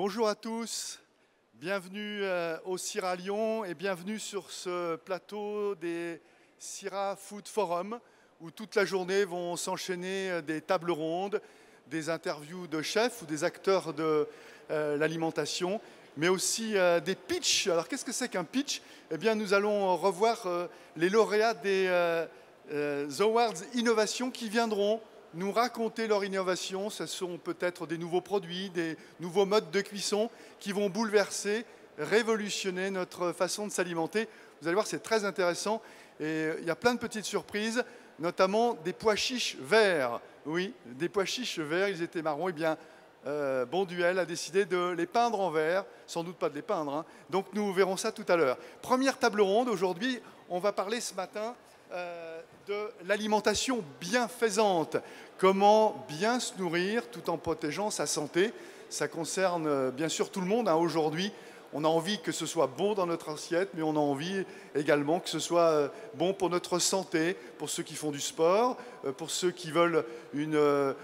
Bonjour à tous, bienvenue au CIRA Lyon et bienvenue sur ce plateau des CIRA Food Forum où toute la journée vont s'enchaîner des tables rondes, des interviews de chefs ou des acteurs de l'alimentation, mais aussi des pitchs. Alors qu'est-ce que c'est qu'un pitch? Eh bien nous allons revoir les lauréats des Awards Innovation qui viendront nous raconter leur innovation. Ce sont peut-être des nouveaux produits, des nouveaux modes de cuisson qui vont bouleverser, révolutionner notre façon de s'alimenter. Vous allez voir, c'est très intéressant. Et il y a plein de petites surprises, notamment des pois chiches verts. Oui, des pois chiches verts, ils étaient marrons. Eh bien, Bon Duel a décidé de les peindre en vert, sans doute pas de les peindre, hein. Donc nous verrons ça tout à l'heure. Première table ronde, aujourd'hui, on va parler ce matin de l'alimentation bienfaisante. Comment bien se nourrir tout en protégeant sa santé. Ça concerne bien sûr tout le monde, hein. Aujourd'hui, on a envie que ce soit bon dans notre assiette, mais on a envie également que ce soit bon pour notre santé, pour ceux qui font du sport, pour ceux qui veulent une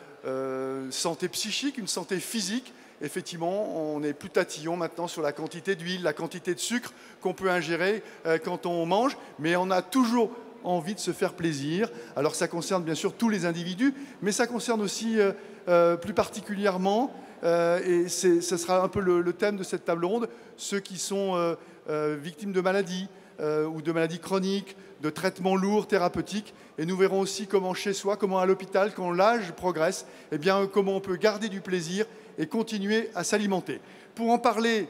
santé psychique, une santé physique. Effectivement, on est plus tatillon maintenant sur la quantité d'huile, la quantité de sucre qu'on peut ingérer quand on mange, mais on a toujours envie de se faire plaisir. Alors ça concerne bien sûr tous les individus, mais ça concerne aussi plus particulièrement, et ce sera un peu le thème de cette table ronde, ceux qui sont victimes de maladies ou de maladies chroniques, de traitements lourds, thérapeutiques. Et nous verrons aussi comment chez soi, comment à l'hôpital, quand l'âge progresse, eh bien, comment on peut garder du plaisir et continuer à s'alimenter. Pour en parler,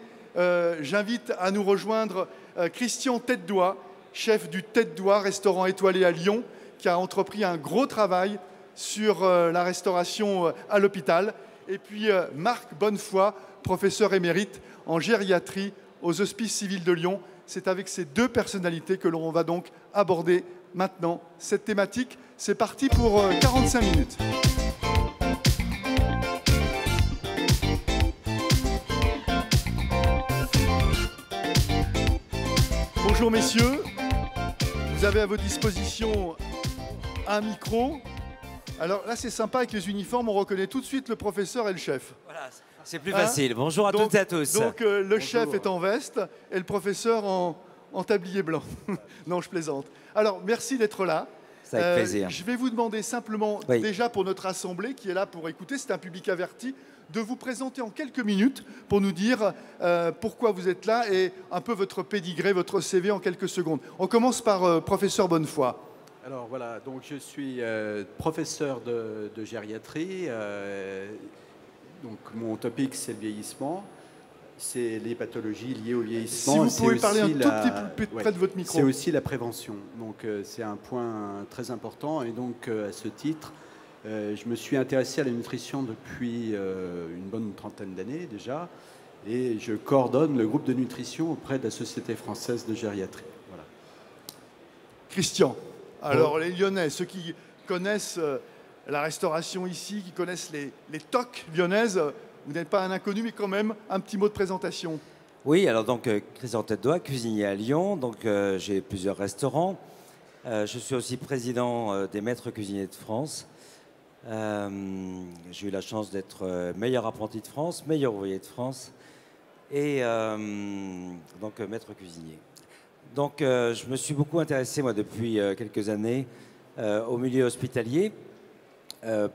j'invite à nous rejoindre Christian Tête-Doigt, chef du Tête-Doigt, restaurant étoilé à Lyon, qui a entrepris un gros travail sur la restauration à l'hôpital. Et puis Marc Bonnefoy, professeur émérite en gériatrie aux Hospices civils de Lyon. C'est avec ces deux personnalités que l'on va donc aborder maintenant cette thématique. C'est parti pour 45 minutes. Bonjour messieurs, vous avez à votre disposition un micro. Alors là c'est sympa avec les uniformes, on reconnaît tout de suite le professeur et le chef. Voilà, c'est plus facile. Bonjour à toutes et à tous. Donc le chef est en veste et le professeur en tablier blanc. Non, je plaisante. Alors merci d'être là. C'est avec plaisir. Je vais vous demander simplement, déjà pour notre assemblée qui est là pour écouter, c'est un public averti, de vous présenter en quelques minutes pour nous dire pourquoi vous êtes là et un peu votre pédigré, votre CV en quelques secondes. On commence par professeur Bonnefoy. Alors voilà, donc je suis professeur de gériatrie. Donc mon topic c'est le vieillissement, c'est les pathologies liées au vieillissement. Si vous pouvez parler un tout petit peu plus près de votre micro. C'est aussi la prévention, donc c'est un point très important. Et donc à ce titre, je me suis intéressé à la nutrition depuis une bonne trentaine d'années déjà, et je coordonne le groupe de nutrition auprès de la Société française de gériatrie. Voilà. Christian. Alors les Lyonnais, ceux qui connaissent la restauration ici, qui connaissent les tocs lyonnaises, vous n'êtes pas un inconnu, mais quand même un petit mot de présentation. Oui, alors donc Christian Tête-Doigt, cuisinier à Lyon, donc j'ai plusieurs restaurants. Je suis aussi président des maîtres cuisiniers de France. J'ai eu la chance d'être meilleur apprenti de France, meilleur ouvrier de France et donc maître cuisinier. Donc je me suis beaucoup intéressé moi depuis quelques années au milieu hospitalier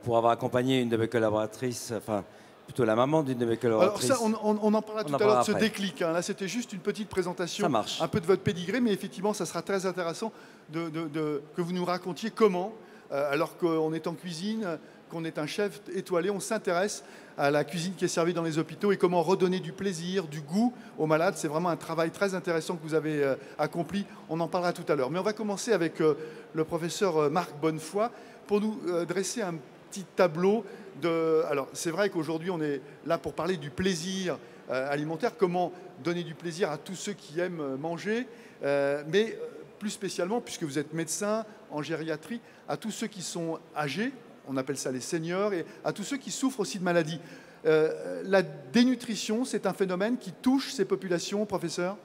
pour avoir accompagné une de mes collaboratrices, enfin plutôt la maman d'une de mes collaboratrices. Alors ça, on en parlera tout à l'heure de ce déclic, hein. Là c'était juste une petite présentation, un peu de votre pédigré, mais effectivement ça sera très intéressant que vous nous racontiez comment, alors qu'on est en cuisine, qu'on est un chef étoilé, on s'intéresse à la cuisine qui est servie dans les hôpitaux et comment redonner du plaisir, du goût aux malades. C'est vraiment un travail très intéressant que vous avez accompli. On en parlera tout à l'heure. Mais on va commencer avec le professeur Marc Bonnefoy pour nous dresser un petit tableau de... Alors, c'est vrai qu'aujourd'hui, on est là pour parler du plaisir alimentaire, comment donner du plaisir à tous ceux qui aiment manger, mais plus spécialement, puisque vous êtes médecin en gériatrie, à tous ceux qui sont âgés, on appelle ça les seniors, et à tous ceux qui souffrent aussi de maladies. La dénutrition, c'est un phénomène qui touche ces populations, professeur ?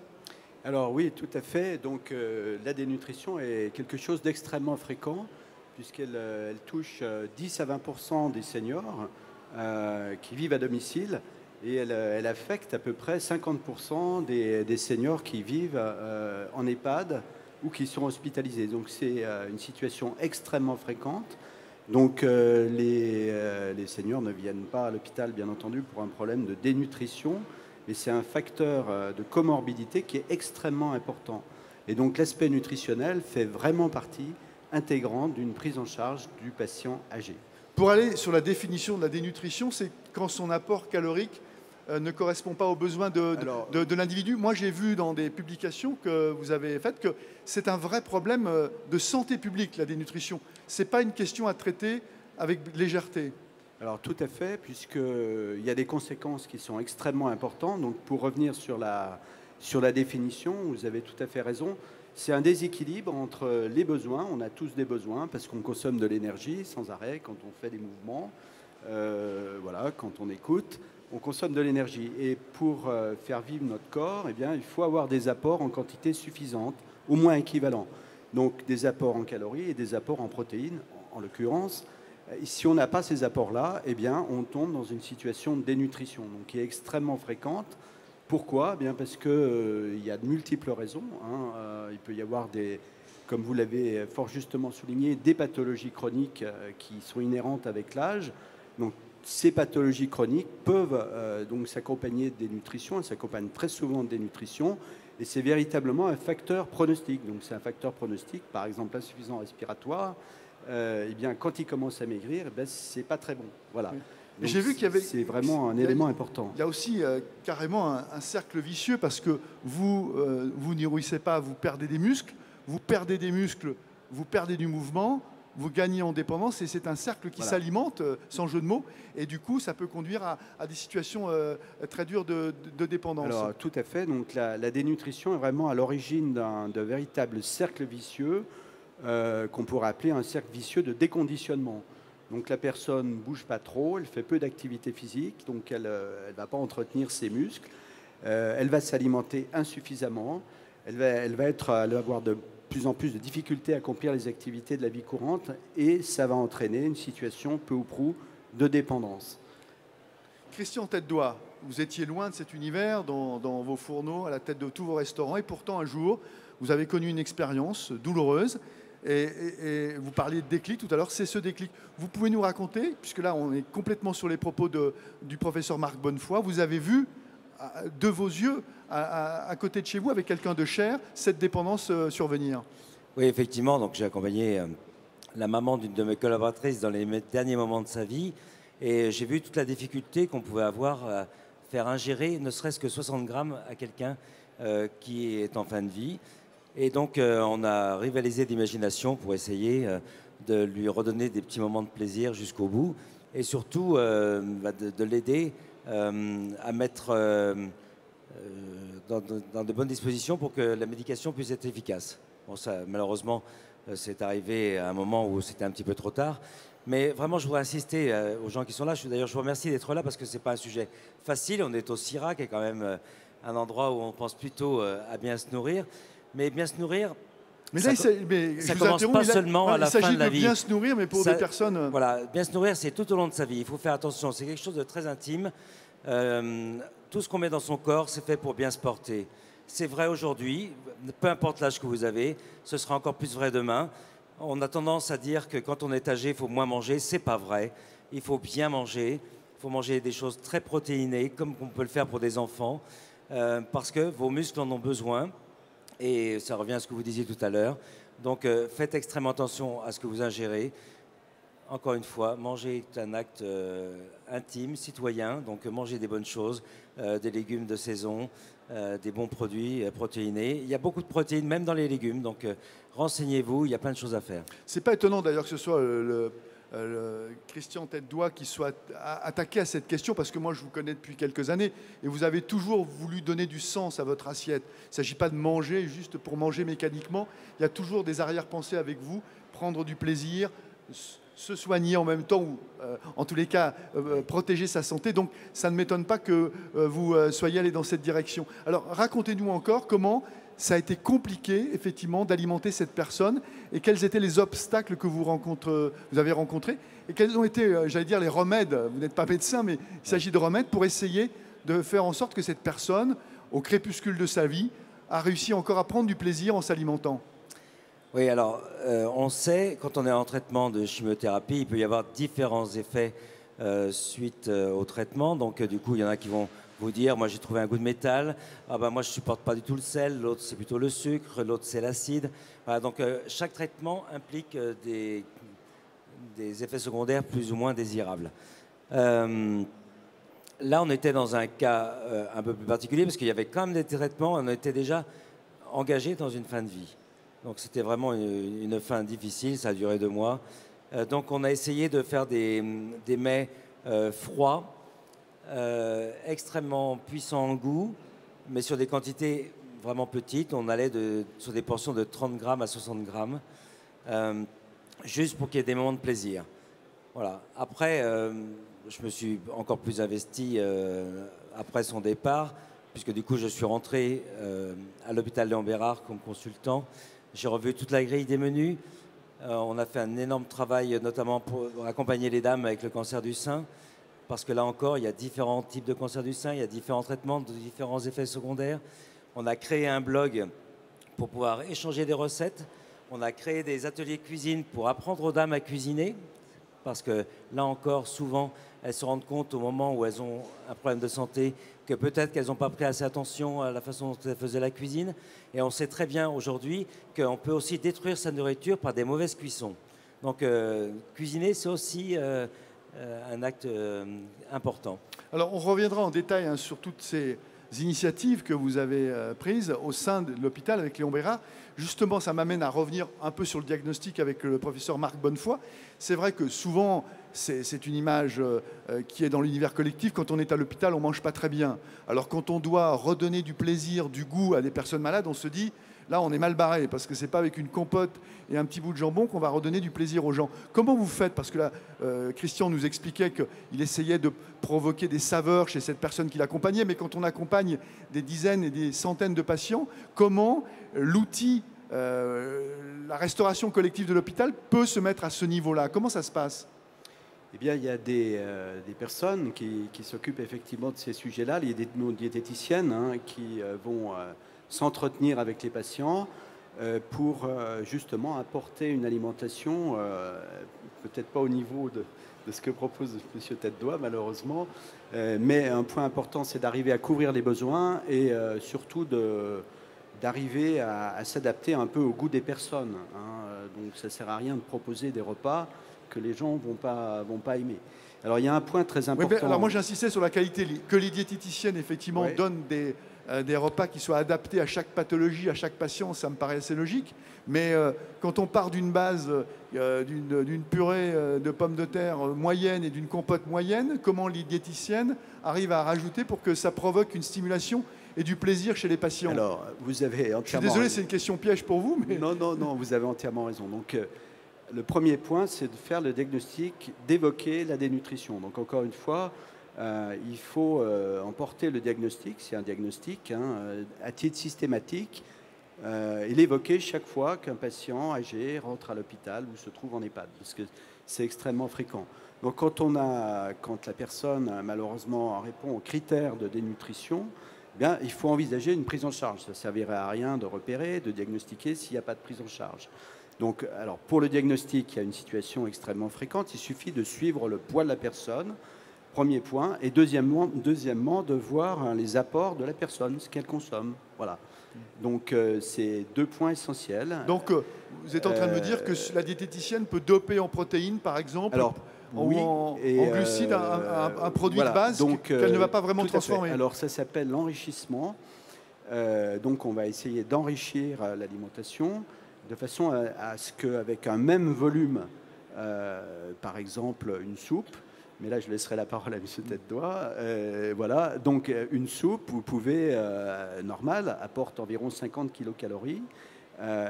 Alors oui, tout à fait. Donc la dénutrition est quelque chose d'extrêmement fréquent, puisqu'elle touche 10 à 20% des seniors qui vivent à domicile et elle affecte à peu près 50% des seniors qui vivent en EHPAD ou qui sont hospitalisés. Donc c'est une situation extrêmement fréquente. Donc les seniors ne viennent pas à l'hôpital, bien entendu, pour un problème de dénutrition, mais c'est un facteur de comorbidité qui est extrêmement important. Et donc l'aspect nutritionnel fait vraiment partie intégrante d'une prise en charge du patient âgé. Pour aller sur la définition de la dénutrition, c'est quand son apport calorique ne correspond pas aux besoins de l'individu. Moi, j'ai vu dans des publications que vous avez faites que c'est un vrai problème de santé publique, la dénutrition. Ce n'est pas une question à traiter avec légèreté. Alors tout à fait, puisqu'il y a des conséquences qui sont extrêmement importantes. Donc pour revenir sur la définition, vous avez tout à fait raison. C'est un déséquilibre entre les besoins. On a tous des besoins parce qu'on consomme de l'énergie sans arrêt quand on fait des mouvements, voilà, quand on écoute. On consomme de l'énergie et pour faire vivre notre corps, eh bien, il faut avoir des apports en quantité suffisante, au moins équivalents. Donc des apports en calories et des apports en protéines, en l'occurrence. Si on n'a pas ces apports-là, eh bien, on tombe dans une situation de dénutrition, donc qui est extrêmement fréquente. Pourquoi ? Eh bien, parce qu'il y a de multiples raisons. Il peut y avoir comme vous l'avez fort justement souligné, des pathologies chroniques qui sont inhérentes avec l'âge. Donc ces pathologies chroniques peuvent donc s'accompagner de dénutrition, elles s'accompagnent très souvent de dénutrition, et c'est véritablement un facteur pronostic. Donc c'est un facteur pronostic, par exemple l'insuffisance respiratoire, eh bien, quand il commence à maigrir, eh c'est pas très bon. Voilà. J'ai vu qu'il y avait... C'est vraiment un élément important. Il y a aussi carrément un cercle vicieux parce que vous nourrissez pas, vous perdez des muscles, vous perdez des muscles, vous perdez du mouvement, vous gagnez en dépendance et c'est un cercle qui s'alimente, sans jeu de mots, et du coup ça peut conduire à des situations très dures de dépendance. Alors tout à fait, donc la dénutrition est vraiment à l'origine d'un véritable cercle vicieux qu'on pourrait appeler un cercle vicieux de déconditionnement. Donc la personne ne bouge pas trop, elle fait peu d'activité physique, donc elle ne va pas entretenir ses muscles, elle va s'alimenter insuffisamment, elle va avoir de plus en plus de difficultés à accomplir les activités de la vie courante et ça va entraîner une situation peu ou prou de dépendance. Christian Tête-Doigt, vous étiez loin de cet univers dans vos fourneaux, à la tête de tous vos restaurants, et pourtant un jour, vous avez connu une expérience douloureuse. Et vous parliez de déclic tout à l'heure, c'est ce déclic. Vous pouvez nous raconter, puisque là on est complètement sur les propos du professeur Marc Bonnefoy, vous avez vu de vos yeux, à côté de chez vous, avec quelqu'un de cher, cette dépendance survenir. Oui, effectivement, donc j'ai accompagné la maman d'une de mes collaboratrices dans les derniers moments de sa vie, et j'ai vu toute la difficulté qu'on pouvait avoir à faire ingérer ne serait-ce que 60 grammes à quelqu'un qui est en fin de vie. Et donc, on a rivalisé d'imagination pour essayer de lui redonner des petits moments de plaisir jusqu'au bout et surtout de l'aider à mettre dans de bonnes dispositions pour que la médication puisse être efficace. Bon, ça, malheureusement, c'est arrivé à un moment où c'était un petit peu trop tard. Mais vraiment, je voudrais insister aux gens qui sont là. D'ailleurs, je vous remercie d'être là parce que ce n'est pas un sujet facile. On est au CIRA, qui est quand même un endroit où on pense plutôt à bien se nourrir. Mais bien se nourrir, mais là, ça commence pas seulement à la fin de la vie. Il s'agit de bien se nourrir, mais pour des personnes... Voilà, bien se nourrir, c'est tout au long de sa vie. Il faut faire attention, c'est quelque chose de très intime. Tout ce qu'on met dans son corps, c'est fait pour bien se porter. C'est vrai aujourd'hui, peu importe l'âge que vous avez, ce sera encore plus vrai demain. On a tendance à dire que quand on est âgé, il faut moins manger. C'est pas vrai. Il faut bien manger. Il faut manger des choses très protéinées, comme on peut le faire pour des enfants, parce que vos muscles en ont besoin. Et ça revient à ce que vous disiez tout à l'heure. Donc, faites extrêmement attention à ce que vous ingérez. Encore une fois, manger est un acte intime, citoyen. Donc, mangez des bonnes choses, des légumes de saison, des bons produits protéinés. Il y a beaucoup de protéines, même dans les légumes. Donc, renseignez-vous, il y a plein de choses à faire. C'est pas étonnant d'ailleurs que ce soit le Christian Tête-Doigt qui soit attaqué à cette question, parce que moi je vous connais depuis quelques années et vous avez toujours voulu donner du sens à votre assiette. Il ne s'agit pas de manger juste pour manger mécaniquement, il y a toujours des arrière-pensées avec vous, prendre du plaisir, se soigner en même temps ou en tous les cas protéger sa santé. Donc ça ne m'étonne pas que vous soyez allé dans cette direction. Alors racontez-nous encore comment ça a été compliqué, effectivement, d'alimenter cette personne et quels étaient les obstacles que vous avez rencontrés et quels ont été, j'allais dire, les remèdes. Vous n'êtes pas médecin, mais il s'agit de remèdes pour essayer de faire en sorte que cette personne, au crépuscule de sa vie, a réussi encore à prendre du plaisir en s'alimentant? Oui, alors, on sait, quand on est en traitement de chimiothérapie, il peut y avoir différents effets suite au traitement. Donc, du coup, il y en a qui vont vous dire, moi j'ai trouvé un goût de métal, ah ben, moi je ne supporte pas du tout le sel, l'autre c'est plutôt le sucre, l'autre c'est l'acide. Voilà, donc, chaque traitement implique des effets secondaires plus ou moins désirables. Là, on était dans un cas un peu plus particulier parce qu'il y avait quand même des traitements, on était déjà engagé dans une fin de vie. Donc c'était vraiment une fin difficile, ça a duré 2 mois. Donc on a essayé de faire des mets froids, extrêmement puissants en goût, mais sur des quantités vraiment petites. On allait sur des portions de 30 grammes à 60 grammes, juste pour qu'il y ait des moments de plaisir. Voilà. Après, je me suis encore plus investi après son départ, puisque du coup je suis rentré à l'hôpital Léon Bérard comme consultant. J'ai revu toute la grille des menus. On a fait un énorme travail, notamment pour accompagner les dames avec le cancer du sein, parce que là encore, il y a différents types de cancer du sein, il y a différents traitements, différents effets secondaires. On a créé un blog pour pouvoir échanger des recettes. On a créé des ateliers cuisine pour apprendre aux dames à cuisiner, parce que là encore, souvent, elles se rendent compte au moment où elles ont un problème de santé que peut-être qu'elles n'ont pas pris assez attention à la façon dont elles faisaient la cuisine. Et on sait très bien aujourd'hui qu'on peut aussi détruire sa nourriture par des mauvaises cuissons. Donc cuisiner, c'est aussi un acte important. Alors, on reviendra en détail sur toutes ces initiatives que vous avez prises au sein de l'hôpital avec Léon Bérard. Justement, ça m'amène à revenir un peu sur le diagnostic avec le professeur Marc Bonnefoy. C'est vrai que souvent, c'est une image qui est dans l'univers collectif. Quand on est à l'hôpital, on ne mange pas très bien. Alors quand on doit redonner du plaisir, du goût à des personnes malades, on se dit, là, on est mal barré, parce que ce n'est pas avec une compote et un petit bout de jambon qu'on va redonner du plaisir aux gens. Comment vous faites? Parce que là, Christian nous expliquait qu'il essayait de provoquer des saveurs chez cette personne qui l'accompagnait, mais quand on accompagne des dizaines et des centaines de patients, comment l'outil, la restauration collective de l'hôpital peut se mettre à ce niveau-là? Comment ça se passe? Eh bien, il y a des personnes qui s'occupent effectivement de ces sujets-là, les diététiciennes qui vont s'entretenir avec les patients pour justement apporter une alimentation, peut-être pas au niveau de ce que propose M. Tête-Doigt, malheureusement, mais un point important, c'est d'arriver à couvrir les besoins et surtout d'arriver à s'adapter un peu au goût des personnes. Donc, ça ne sert à rien de proposer des repas que les gens vont pas aimer. Alors, il y a un point très important. Oui, alors moi, j'insistais sur la qualité, que les diététiciennes, effectivement, donnent des repas qui soient adaptés à chaque pathologie, à chaque patient, ça me paraît assez logique. Mais quand on part d'une base, d'une purée de pommes de terre moyenne et d'une compote moyenne, comment les diététiciennes arrivent à rajouter pour que ça provoque une stimulation et du plaisir chez les patients? Alors, vous avez entièrement... Je suis désolé, c'est une question piège pour vous. Mais... Non, vous avez entièrement raison. Donc, le premier point, c'est de faire le diagnostic, d'évoquer la dénutrition. Donc, encore une fois, il faut emporter le diagnostic, c'est un diagnostic, à titre systématique, et l'évoquer chaque fois qu'un patient âgé rentre à l'hôpital ou se trouve en EHPAD, parce que c'est extrêmement fréquent. Donc, quand la personne, malheureusement, répond aux critères de dénutrition, eh bien, il faut envisager une prise en charge. Ça ne servirait à rien de repérer, de diagnostiquer s'il n'y a pas de prise en charge. Donc, alors, pour le diagnostic, il y a une situation extrêmement fréquente. Il suffit de suivre le poids de la personne, premier point. Et deuxièmement de voir les apports de la personne, ce qu'elle consomme. Voilà. Donc, c'est 2 points essentiels. Donc, vous êtes en train de me dire que la diététicienne peut doper en protéines, par exemple, oui, en glucides, un produit de base qu'elle ne va pas vraiment transformer. Alors, ça s'appelle l'enrichissement. Donc, on va essayer d'enrichir l'alimentation de façon à ce qu'avec un même volume, par exemple une soupe, mais là je laisserai la parole à M. Tête-Doigt, voilà, donc une soupe, vous pouvez, normale, apporte environ 50 kilocalories,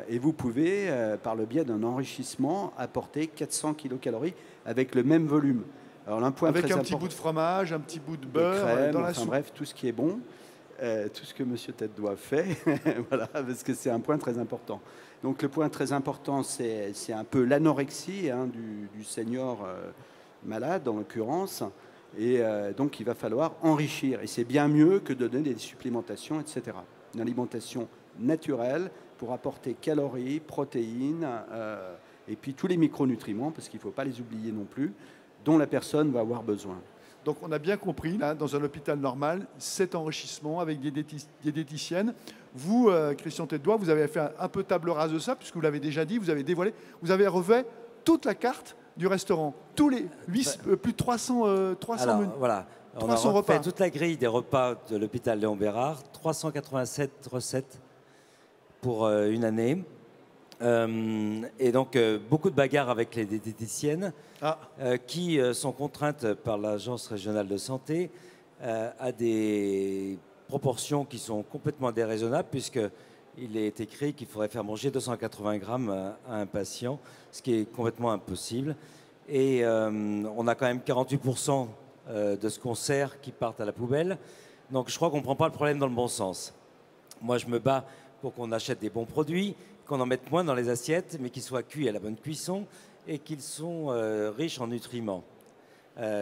et vous pouvez, par le biais d'un enrichissement, apporter 400 kilocalories avec le même volume. Alors, un point avec très un petit bout de fromage, un petit bout de beurre, crème, dans la soupe. Bref, tout ce qui est bon. Tout ce que M. Tête-Doigt fait, voilà, parce que c'est un point très important. Donc le point très important, c'est un peu l'anorexie du senior malade, en l'occurrence. Et donc, il va falloir enrichir. Et c'est bien mieux que de donner des supplémentations, etc. Une alimentation naturelle pour apporter calories, protéines, et puis tous les micronutriments, parce qu'il ne faut pas les oublier non plus, dont la personne va avoir besoin. Donc on a bien compris, là, dans un hôpital normal, cet enrichissement avec des diététiciennes. Vous, Christian Tête-Doigt, vous avez fait un peu table rase de ça, puisque vous l'avez déjà dit, vous avez dévoilé, vous avez refait toute la carte du restaurant. Tous les plus de 300 Alors, menus. voilà. On 300 a refait repas. toute la grille des repas de l'hôpital Léon Bérard, 387 recettes pour une année. Et donc, beaucoup de bagarres avec les diététiciennes qui sont contraintes par l'Agence régionale de santé à des proportions qui sont complètement déraisonnables, puisqu'il est écrit qu'il faudrait faire manger 280 grammes à un patient, ce qui est complètement impossible. Et on a quand même 48% de ce qu'on sert qui partent à la poubelle. Donc je crois qu'on ne prend pas le problème dans le bon sens. Moi, je me bats pour qu'on achète des bons produits, qu'on en mette moins dans les assiettes, mais qu'ils soient cuits à la bonne cuisson et qu'ils sont riches en nutriments.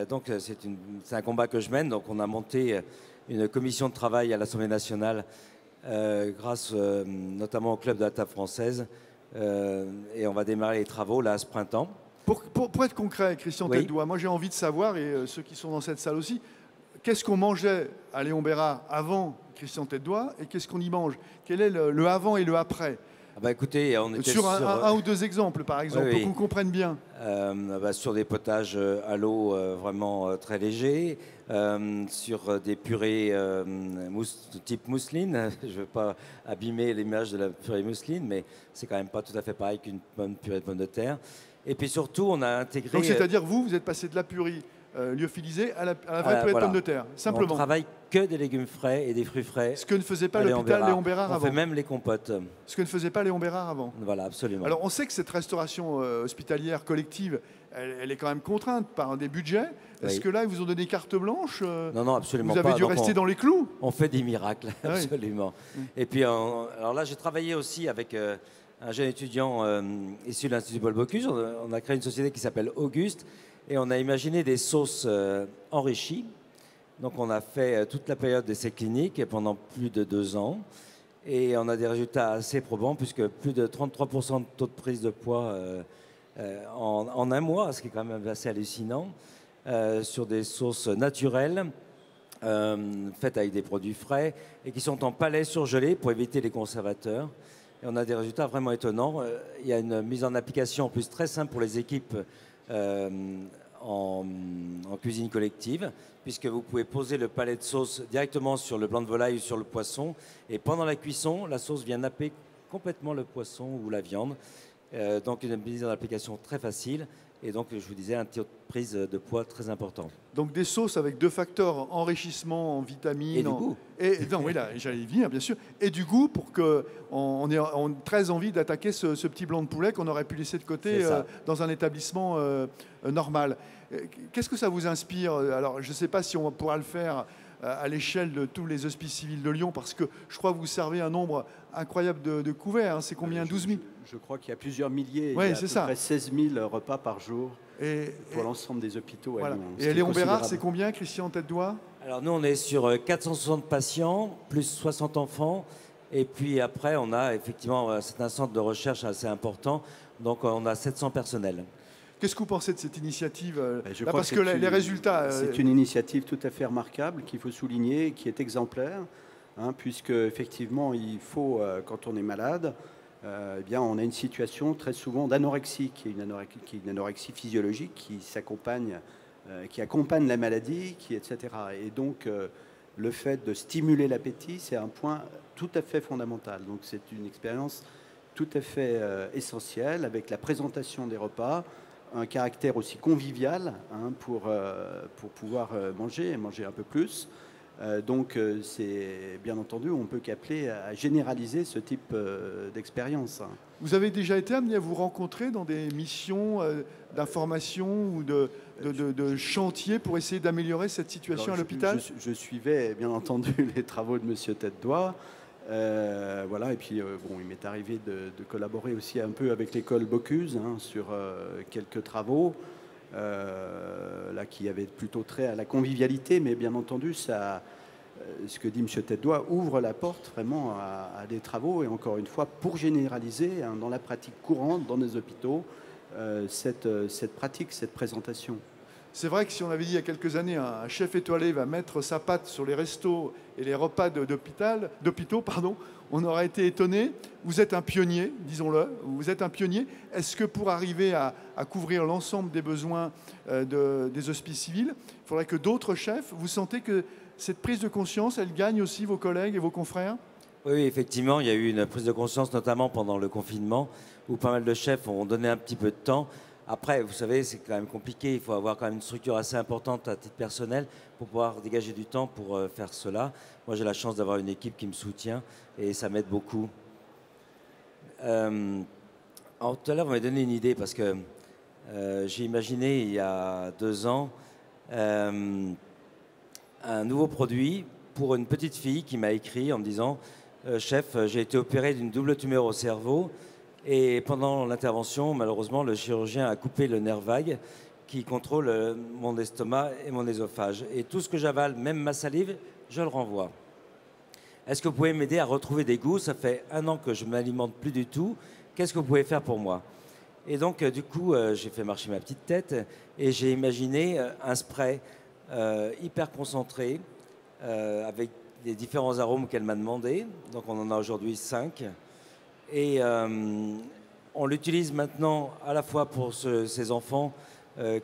Donc c'est un combat que je mène. Donc on a monté une commission de travail à l'Assemblée nationale grâce notamment au club de la table française. Et on va démarrer les travaux là ce printemps. Pour être concret, Christian Tête-Doigt, moi j'ai envie de savoir, et ceux qui sont dans cette salle aussi, qu'est-ce qu'on mangeait à Léon Bérard avant Christian Tête-Doigt et qu'est-ce qu'on y mange? Quel est le avant et le après? Écoutez, on était sur un ou deux exemples, par exemple, pour qu'on comprenne bien. Sur des potages à l'eau vraiment très légers, sur des purées type mousseline. Je ne veux pas abîmer l'image de la purée mousseline, mais c'est quand même pas tout à fait pareil qu'une bonne purée de pommes de terre. Et puis surtout, on a intégré... Donc c'est-à-dire, vous êtes passé de la purée lyophilisée à la vraie purée de pommes de terre, simplement. On travaille que des légumes frais et des fruits frais. Ce que ne faisait pas l'hôpital Léon Bérard avant. On fait même les compotes. Ce que ne faisait pas Léon Bérard avant. Voilà, absolument. Alors on sait que cette restauration hospitalière collective, elle est quand même contrainte par des budgets. Est-ce que là, ils vous ont donné carte blanche? Non, absolument pas. Vous avez dû rester dans les clous? On fait des miracles, absolument. Et puis, alors là, j'ai travaillé aussi avec un jeune étudiant issu de l'Institut Paul Bocuse. On a créé une société qui s'appelle Auguste et on a imaginé des sauces enrichies. Donc on a fait toute la période d'essai clinique pendant plus de 2 ans et on a des résultats assez probants puisque plus de 33% de taux de prise de poids en un mois, ce qui est quand même assez hallucinant, sur des sauces naturelles faites avec des produits frais et qui sont en palais surgelés pour éviter les conservateurs. Et on a des résultats vraiment étonnants. Il y a une mise en application en plus très simple pour les équipes en cuisine collective, puisque vous pouvez poser le palais de sauce directement sur le blanc de volaille ou sur le poisson. Et pendant la cuisson, la sauce vient napper complètement le poisson ou la viande. Donc une mise en application très facile. Et donc, je vous disais, un taux de prise de poids très important. Donc des sauces avec 2 facteurs, enrichissement en vitamines. Et du goût. Non, oui, là, j'allais y venir, bien sûr. Et du goût, pour qu'on ait très envie d'attaquer ce petit blanc de poulet qu'on aurait pu laisser de côté dans un établissement normal. Qu'est-ce que ça vous inspire? Alors, je ne sais pas si on pourra le faire à l'échelle de tous les hospices civils de Lyon, parce que je crois que vous servez un nombre incroyable de couverts. Hein. C'est combien? 12 000? Je crois qu'il y a plusieurs milliers. Oui, il y a c'est à peu près 16 000 repas par jour pour l'ensemble des hôpitaux. Voilà. À Lyon, et à Léon Bérard, c'est combien, Christian Tête-Doigt? Alors nous, on est sur 460 patients, plus 60 enfants. Et puis après, on a effectivement, c'est un centre de recherche assez important. Donc on a 700 personnels. Qu'est-ce que vous pensez de cette initiative parce que les résultats... C'est une initiative tout à fait remarquable qu'il faut souligner, qui est exemplaire, puisque effectivement, il faut, quand on est malade, eh bien, on a une situation très souvent d'anorexie, qui est une anorexie physiologique qui s'accompagne, qui accompagne la maladie, etc. Et donc, le fait de stimuler l'appétit, c'est un point tout à fait fondamental. Donc, c'est une expérience tout à fait essentielle, avec la présentation des repas, un caractère aussi convivial pour pouvoir manger un peu plus. Donc, c'est bien entendu, on peut qu'appeler à généraliser ce type d'expérience. Vous avez déjà été amené à vous rencontrer dans des missions d'information ou de chantier pour essayer d'améliorer cette situation à l'hôpital? Je suivais bien entendu les travaux de Monsieur Tête-Doigt. Voilà, et puis bon, il m'est arrivé de collaborer aussi un peu avec l'école Bocuse sur quelques travaux. là, qui avait plutôt trait à la convivialité, mais bien entendu, ça, ce que dit M. Tête-Doigt ouvre la porte vraiment à des travaux, et encore une fois, pour généraliser hein, dans la pratique courante, dans les hôpitaux, cette pratique, cette présentation. C'est vrai que si on avait dit il y a quelques années, un chef étoilé va mettre sa patte sur les restos et les repas d'hôpitaux, on aurait été étonné. Vous êtes un pionnier, disons-le, vous êtes un pionnier. Est-ce que pour arriver à couvrir l'ensemble des besoins des hospices civils, il faudrait que d'autres chefs, vous sentez que cette prise de conscience, elle gagne aussi vos collègues et vos confrères? Oui, effectivement, il y a eu une prise de conscience, notamment pendant le confinement, où pas mal de chefs ont donné un petit peu de temps. Après, vous savez, c'est quand même compliqué. Il faut avoir quand même une structure assez importante à titre personnel pour pouvoir dégager du temps pour faire cela. Moi, j'ai la chance d'avoir une équipe qui me soutient et ça m'aide beaucoup. Alors, tout à l'heure, vous m'avez donné une idée parce que j'ai imaginé il y a 2 ans un nouveau produit pour une petite fille qui m'a écrit en me disant Chef, j'ai été opéré d'une double tumeur au cerveau. Et pendant l'intervention, malheureusement, le chirurgien a coupé le nerf vague qui contrôle mon estomac et mon œsophage. Et tout ce que j'avale, même ma salive, je le renvoie. Est-ce que vous pouvez m'aider à retrouver des goûts? Ça fait 1 an que je ne m'alimente plus du tout. Qu'est-ce que vous pouvez faire pour moi? Et donc, du coup, j'ai fait marcher ma petite tête et j'ai imaginé un spray hyper concentré avec les différents arômes qu'elle m'a demandé. Donc, on en a aujourd'hui 5. Et on l'utilise maintenant à la fois pour ces enfants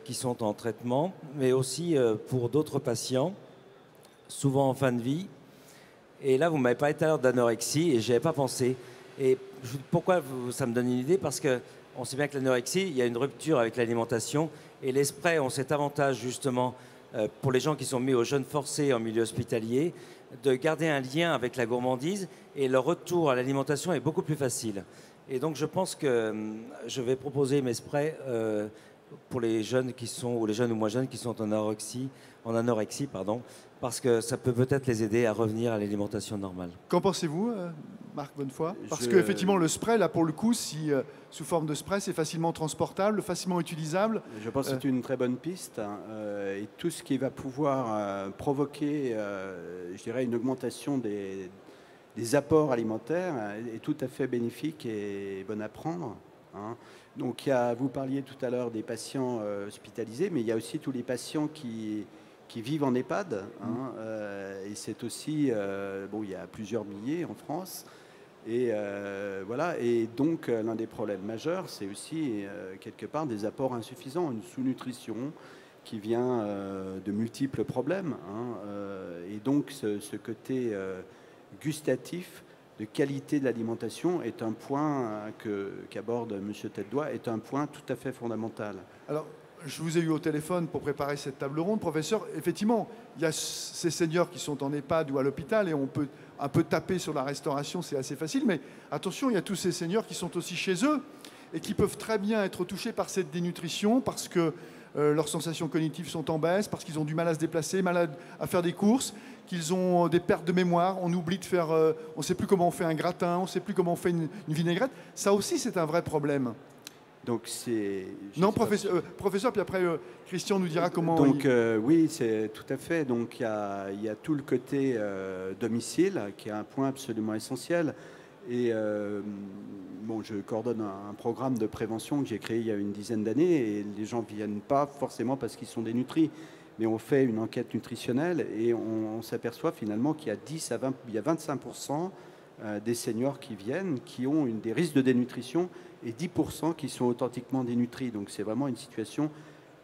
qui sont en traitement, mais aussi pour d'autres patients, souvent en fin de vie. Et là, vous m'avez parlé tout à l'heure d'anorexie et je n'y avais pas pensé. Et pourquoi ça me donne une idée? Parce qu'on sait bien que l'anorexie, il y a une rupture avec l'alimentation. Et les sprays ont cet avantage justement pour les gens qui sont mis au jeûne forcé en milieu hospitalier, de garder un lien avec la gourmandise et le retour à l'alimentation est beaucoup plus facile. Et donc je pense que je vais proposer mes sprays pour les jeunes qui sont, ou les jeunes ou moins jeunes qui sont en anorexie, parce que ça peut peut-être les aider à revenir à l'alimentation normale. Qu'en pensez-vous, Marc Bonnefoy? Parce qu'effectivement, le spray, là, pour le coup, si, sous forme de spray, c'est facilement transportable, facilement utilisable. Je pense que c'est une très bonne piste. Et tout ce qui va pouvoir provoquer, je dirais, une augmentation des apports alimentaires est tout à fait bénéfique et bon à prendre. Hein. Donc, vous parliez tout à l'heure des patients hospitalisés, mais il y a aussi tous les patients qui vivent en EHPAD. Hein, et c'est aussi, il y a plusieurs milliers en France. Et voilà. Et donc, l'un des problèmes majeurs, c'est aussi, quelque part, des apports insuffisants, une sous-nutrition qui vient de multiples problèmes. Hein, et donc, ce côté gustatif, de qualité de l'alimentation est un point qu'aborde M. Tête-Doigt, est un point tout à fait fondamental. Alors, je vous ai eu au téléphone pour préparer cette table ronde. Professeur, effectivement, il y a ces seniors qui sont en EHPAD ou à l'hôpital et on peut un peu taper sur la restauration, c'est assez facile. Mais attention, il y a tous ces seniors qui sont aussi chez eux et qui peuvent très bien être touchés par cette dénutrition parce que leurs sensations cognitives sont en baisse, parce qu'ils ont du mal à se déplacer, mal à faire des courses, qu'ils ont des pertes de mémoire, on oublie de faire, on ne sait plus comment on fait un gratin, on ne sait plus comment on fait une vinaigrette. Ça aussi, c'est un vrai problème. Donc c'est... Non, professeur, puis après, Christian nous dira comment... Donc oui, c'est tout à fait. Donc il y a tout le côté domicile, qui est un point absolument essentiel. Et je coordonne un programme de prévention que j'ai créé il y a une dizaine d'années, et les gens ne viennent pas forcément parce qu'ils sont dénutris. Mais on fait une enquête nutritionnelle et on s'aperçoit finalement qu'il y a 25% des seniors qui viennent qui ont des risques de dénutrition et 10% qui sont authentiquement dénutris. Donc c'est vraiment une situation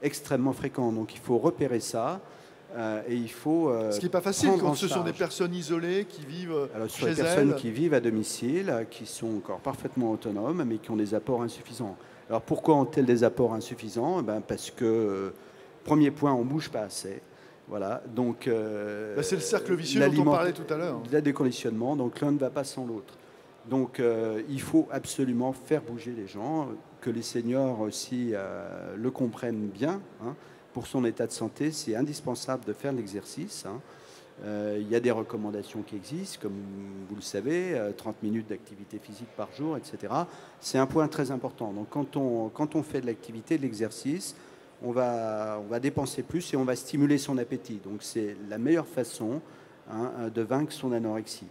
extrêmement fréquente. Donc il faut repérer ça et il faut... Ce qui n'est pas facile quand ce sont des personnes isolées qui vivent sur chez des personnes elles. Qui vivent à domicile, qui sont encore parfaitement autonomes mais qui ont des apports insuffisants. Alors pourquoi ont-elles des apports insuffisants? Parce que... Premier point, on ne bouge pas assez. Voilà. Donc, c'est le cercle vicieux dont on parlait tout à l'heure. Le déconditionnement, donc l'un ne va pas sans l'autre. Donc il faut absolument faire bouger les gens, que les seniors aussi le comprennent bien. Hein. Pour son état de santé, c'est indispensable de faire l'exercice. Hein. Il y a des recommandations qui existent, comme vous le savez, 30 minutes d'activité physique par jour, etc. C'est un point très important. Donc quand on fait de l'activité, de l'exercice, on va dépenser plus et on va stimuler son appétit. Donc c'est la meilleure façon de vaincre son anorexie.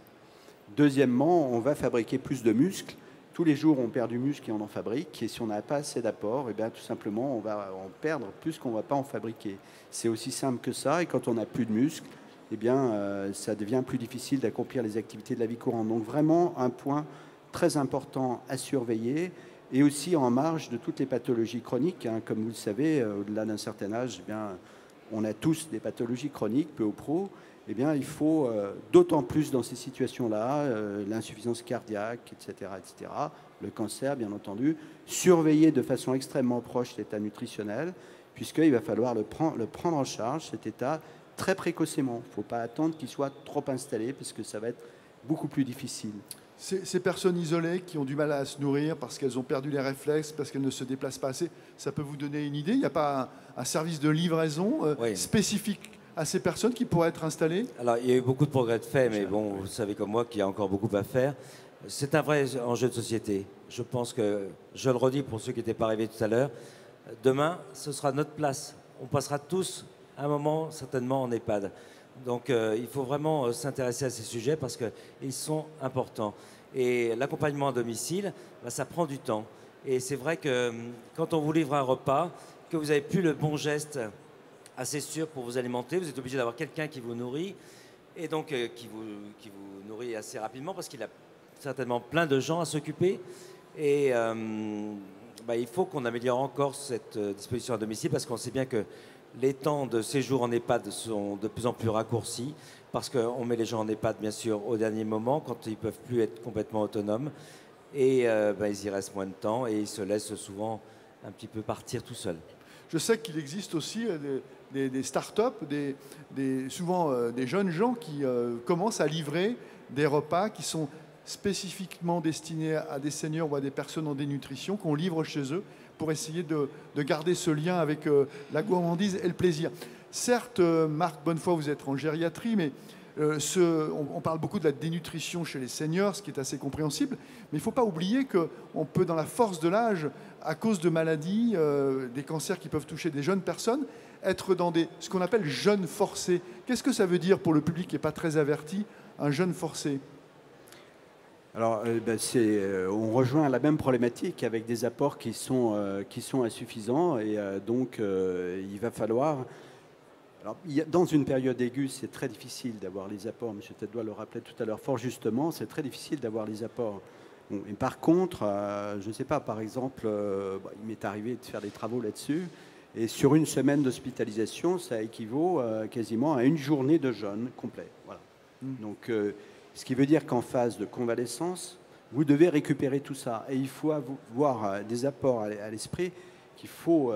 Deuxièmement, on va fabriquer plus de muscles. Tous les jours, on perd du muscle et on en fabrique. Et si on n'a pas assez d'apport, eh bien, tout simplement, on va en perdre plus qu'on ne va pas en fabriquer. C'est aussi simple que ça. Et quand on n'a plus de muscles, eh bien, ça devient plus difficile d'accomplir les activités de la vie courante. Donc vraiment, un point très important à surveiller. Et aussi en marge de toutes les pathologies chroniques. Comme vous le savez, au-delà d'un certain âge, eh bien, on a tous des pathologies chroniques, peu ou prou. Eh bien, il faut d'autant plus dans ces situations-là, l'insuffisance cardiaque, etc., le cancer, bien entendu, surveiller de façon extrêmement proche l'état nutritionnel, puisqu'il va falloir le prendre en charge, cet état, très précocement. Il ne faut pas attendre qu'il soit trop installé, parce que ça va être beaucoup plus difficile. Ces personnes isolées qui ont du mal à se nourrir parce qu'elles ont perdu les réflexes, parce qu'elles ne se déplacent pas assez, ça peut vous donner une idée? Il n'y a pas un service de livraison spécifique à ces personnes qui pourraient être installées? Alors, il y a eu beaucoup de progrès de fait, mais bon, vous savez comme moi qu'il y a encore beaucoup à faire. C'est un vrai enjeu de société. Je pense que, je le redis pour ceux qui n'étaient pas arrivés tout à l'heure, demain, ce sera notre place. On passera tous un moment, certainement, en EHPAD. Donc, il faut vraiment s'intéresser à ces sujets parce qu'ils sont importants. Et l'accompagnement à domicile, ça prend du temps. Et c'est vrai que quand on vous livre un repas, que vous n'avez plus le bon geste assez sûr pour vous alimenter, vous êtes obligé d'avoir quelqu'un qui vous nourrit et donc qui vous nourrit assez rapidement parce qu'il a certainement plein de gens à s'occuper. Et il faut qu'on améliore encore cette disposition à domicile parce qu'on sait bien que les temps de séjour en EHPAD sont de plus en plus raccourcis parce qu'on met les gens en EHPAD, bien sûr, au dernier moment, quand ils ne peuvent plus être complètement autonomes. Et ils y restent moins de temps et ils se laissent souvent un petit peu partir tout seuls. Je sais qu'il existe aussi des start-up, souvent des jeunes gens qui commencent à livrer des repas qui sont spécifiquement destinés à des seniors ou à des personnes en dénutrition, qu'on livre chez eux pour essayer de garder ce lien avec la gourmandise et le plaisir. Certes, Marc Bonnefoy, vous êtes en gériatrie, mais on parle beaucoup de la dénutrition chez les seniors, ce qui est assez compréhensible, mais il ne faut pas oublier qu'on peut, dans la force de l'âge, à cause de maladies, des cancers qui peuvent toucher des jeunes personnes, être dans ce qu'on appelle jeûne forcé. Qu'est-ce que ça veut dire pour le public qui n'est pas très averti, un jeûne forcé? Alors, on rejoint la même problématique avec des apports qui sont insuffisants et donc il va falloir... Alors, dans une période aiguë, c'est très difficile d'avoir les apports. M. Teddois le rappelait tout à l'heure fort justement, c'est très difficile d'avoir les apports. Bon, et par contre, je ne sais pas, par exemple, il m'est arrivé de faire des travaux là-dessus, et sur une semaine d'hospitalisation, ça équivaut quasiment à une journée de jeûne complet. Voilà. Donc, ce qui veut dire qu'en phase de convalescence, vous devez récupérer tout ça. Et il faut avoir des apports à l'esprit qu'il faut...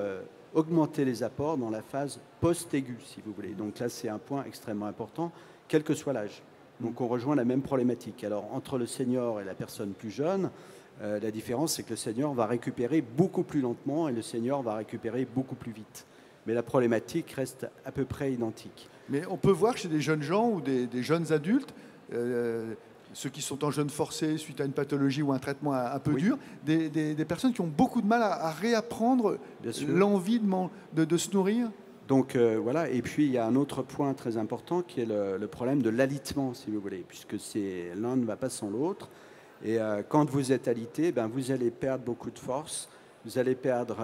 augmenter les apports dans la phase post-aiguë, si vous voulez. Donc là, c'est un point extrêmement important, quel que soit l'âge. Donc on rejoint la même problématique. Alors, entre le senior et la personne plus jeune, la différence, c'est que le senior va récupérer beaucoup plus lentement et le senior va récupérer beaucoup plus vite. Mais la problématique reste à peu près identique. Mais on peut voir chez des jeunes gens ou des jeunes adultes, ceux qui sont en jeûne forcé suite à une pathologie ou un traitement un peu dur, des personnes qui ont beaucoup de mal à réapprendre l'envie de se nourrir. Donc voilà, et puis il y a un autre point très important qui est le problème de l'alitement, si vous voulez, puisque l'un ne va pas sans l'autre. Et quand vous êtes alité, vous allez perdre beaucoup de force, vous allez perdre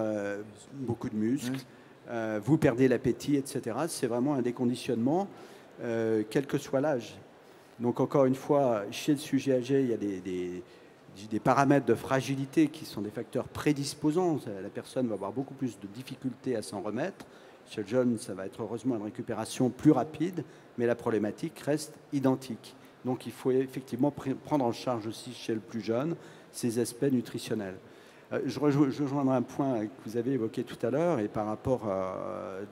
beaucoup de muscles, vous perdez l'appétit, etc. C'est vraiment un déconditionnement, quel que soit l'âge. Donc encore une fois, chez le sujet âgé, il y a des paramètres de fragilité qui sont des facteurs prédisposants. La personne va avoir beaucoup plus de difficultés à s'en remettre. Chez le jeune, ça va être heureusement une récupération plus rapide, mais la problématique reste identique. Donc il faut effectivement prendre en charge aussi chez le plus jeune ces aspects nutritionnels. Je rejoindrai un point que vous avez évoqué tout à l'heure et par rapport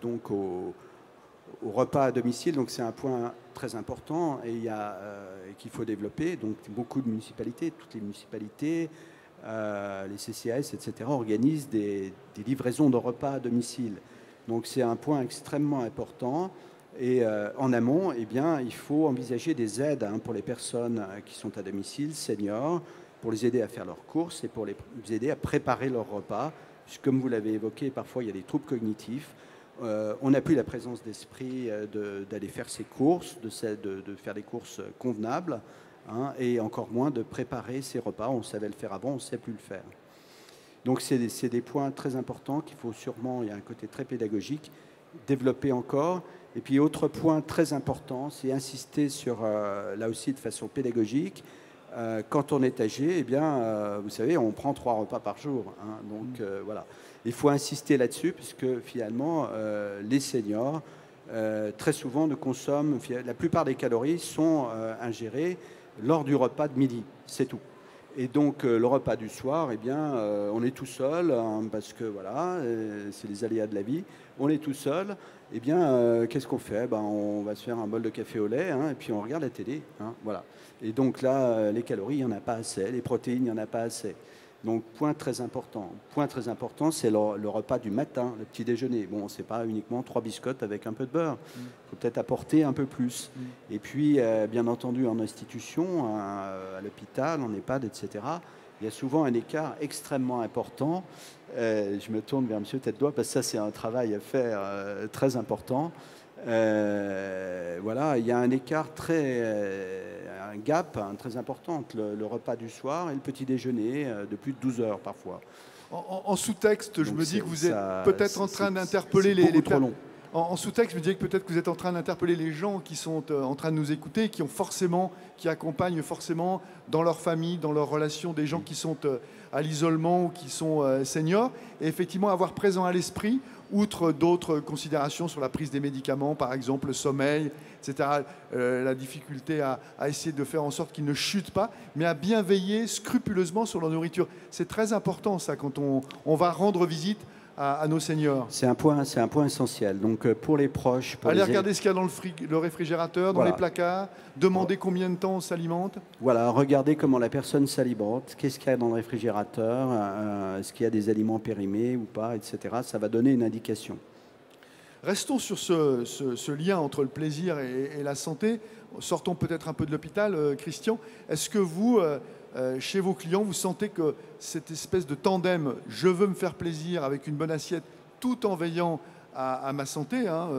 donc au repas à domicile, donc c'est un point très important et qu'il faut développer. Donc beaucoup de municipalités, toutes les municipalités, les CCAS, etc., organisent des livraisons de repas à domicile. Donc c'est un point extrêmement important. Et en amont, eh bien, il faut envisager des aides pour les personnes qui sont à domicile, seniors, pour les aider à faire leurs courses et pour les aider à préparer leurs repas, puisque comme vous l'avez évoqué, parfois il y a des troubles cognitifs. On n'a plus la présence d'esprit d'aller faire ses courses, de faire des courses convenables, hein, et encore moins de préparer ses repas. On savait le faire avant, on ne sait plus le faire. Donc c'est des points très importants qu'il faut sûrement, il y a un côté très pédagogique, développer encore. Et puis autre point très important, c'est insister sur, là aussi de façon pédagogique, quand on est âgé, eh bien, vous savez, on prend 3 repas par jour, hein, donc voilà. Il faut insister là-dessus, puisque finalement, les seniors, très souvent, ne consomment, la plupart des calories sont ingérées lors du repas de midi, c'est tout. Et donc, le repas du soir, eh bien, on est tout seul, hein, parce que voilà, c'est les aléas de la vie, on est tout seul. Eh bien, qu'est-ce qu'on fait? Ben, on va se faire un bol de café au lait, hein, et puis on regarde la télé, hein, voilà. Et donc là, les calories, il n'y en a pas assez, les protéines, il n'y en a pas assez. Donc, point très important, c'est le repas du matin, le petit déjeuner. Bon, c'est pas uniquement 3 biscottes avec un peu de beurre. Il faut peut-être apporter un peu plus. Et puis, bien entendu, en institution, à l'hôpital, en EHPAD, etc., il y a souvent un écart extrêmement important. Je me tourne vers M. Tête-Doigt, parce que ça, c'est un travail à faire très important. Voilà, il y a un écart un gap très important entre le repas du soir et le petit déjeuner de plus de 12 heures parfois. En sous-texte, je me dis que vous êtes peut-être en train d'interpeller les trop long. En sous-texte, je me disais que peut-être que vous êtes en train d'interpeller les gens qui sont en train de nous écouter, qui accompagnent forcément dans leur famille, dans leurs relations, des gens qui sont à l'isolement ou qui sont seniors, et effectivement avoir présent à l'esprit, outre d'autres considérations sur la prise des médicaments, par exemple le sommeil, etc., la difficulté à essayer de faire en sorte qu'ils ne chutent pas, mais à bien veiller scrupuleusement sur leur nourriture. C'est très important ça quand on va rendre visite à nos seniors. C'est un point essentiel. Donc pour les proches... Allez regarder ce qu'il y a dans le réfrigérateur, dans les placards, demander combien de temps on s'alimente. Voilà, regardez comment la personne s'alimente, qu'est-ce qu'il y a dans le réfrigérateur, est-ce qu'il y a des aliments périmés ou pas, etc. Ça va donner une indication. Restons sur ce lien entre le plaisir et la santé. Sortons peut-être un peu de l'hôpital, Christian. Est-ce que vous... chez vos clients, vous sentez que cette espèce de tandem, je veux me faire plaisir avec une bonne assiette tout en veillant à ma santé, hein,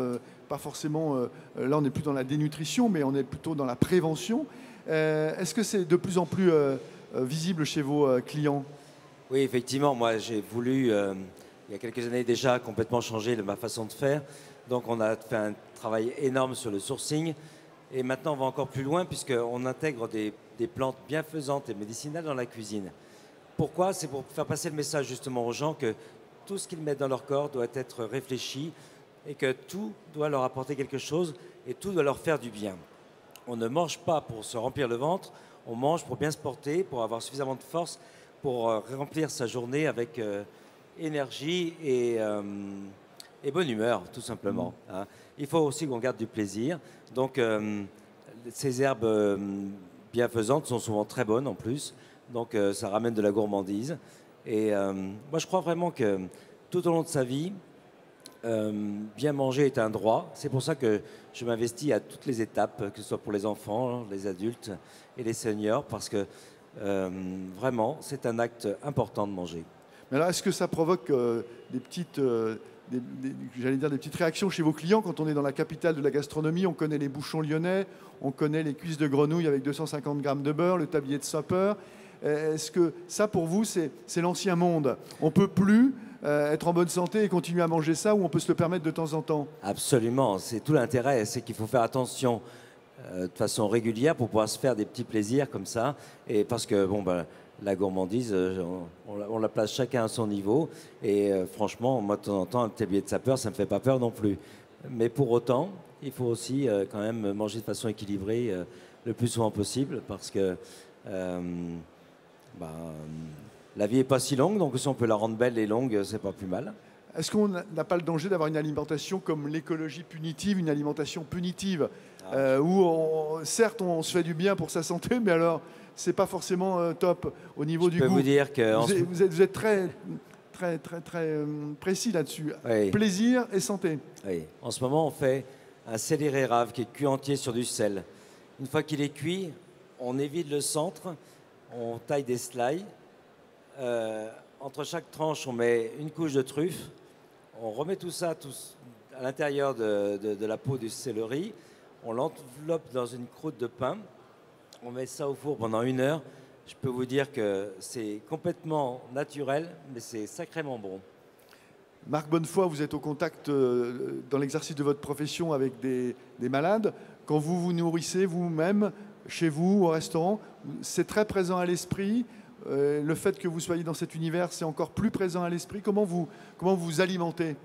pas forcément, là on n'est plus dans la dénutrition, mais on est plutôt dans la prévention. Est-ce que c'est de plus en plus visible chez vos clients? Oui, effectivement, moi j'ai voulu, il y a quelques années déjà, complètement changer ma façon de faire. Donc on a fait un travail énorme sur le sourcing. Et maintenant, on va encore plus loin puisqu'on intègre des plantes bienfaisantes et médicinales dans la cuisine. Pourquoi? C'est pour faire passer le message justement aux gens que tout ce qu'ils mettent dans leur corps doit être réfléchi et que tout doit leur apporter quelque chose et tout doit leur faire du bien. On ne mange pas pour se remplir le ventre, on mange pour bien se porter, pour avoir suffisamment de force pour remplir sa journée avec énergie et bonne humeur, tout simplement. Hein. Il faut aussi qu'on garde du plaisir. Donc, ces herbes bienfaisantes sont souvent très bonnes en plus. Donc, ça ramène de la gourmandise. Et moi, je crois vraiment que tout au long de sa vie, bien manger est un droit. C'est pour ça que je m'investis à toutes les étapes, que ce soit pour les enfants, les adultes et les seniors, parce que vraiment, c'est un acte important de manger. Mais alors, est-ce que ça provoque des petites... j'allais dire des petites réactions chez vos clients quand on est dans la capitale de la gastronomie? On connaît les bouchons lyonnais, on connaît les cuisses de grenouille avec 250 grammes de beurre, le tablier de sapeur. Est-ce que ça, pour vous, c'est l'ancien monde? On ne peut plus être en bonne santé et continuer à manger ça, ou on peut se le permettre de temps en temps? Absolument, c'est tout l'intérêt, c'est qu'il faut faire attention de façon régulière pour pouvoir se faire des petits plaisirs comme ça. Et parce que, bon, ben, la gourmandise, on la place chacun à son niveau. Et franchement, moi, de temps en temps, un tablier de sapeur, ça ne me fait pas peur non plus. Mais pour autant, il faut aussi quand même manger de façon équilibrée le plus souvent possible, parce que la vie n'est pas si longue, donc si on peut la rendre belle et longue, c'est pas plus mal. Est-ce qu'on n'a pas le danger d'avoir une alimentation comme l'écologie punitive, une alimentation punitive, où certes on se fait du bien pour sa santé, mais alors c'est pas forcément top au niveau du goût? Je peux vous dire que vous êtes très précis là-dessus. Oui. Plaisir et santé. Oui. En ce moment, on fait un céleri rave qui est cuit entier sur du sel. Une fois qu'il est cuit, on évite le centre, on taille des slices, entre chaque tranche, on met une couche de truffe. On remet tout ça à l'intérieur de la peau du céleri. On l'enveloppe dans une croûte de pain. On met ça au four pendant 1 heure. Je peux vous dire que c'est complètement naturel, mais c'est sacrément bon. Marc Bonnefoy, vous êtes au contact dans l'exercice de votre profession avec des malades. Quand vous vous nourrissez vous-même, chez vous, au restaurant, c'est très présent à l'esprit. Le fait que vous soyez dans cet univers, c'est encore plus présent à l'esprit. Comment vous alimentez ?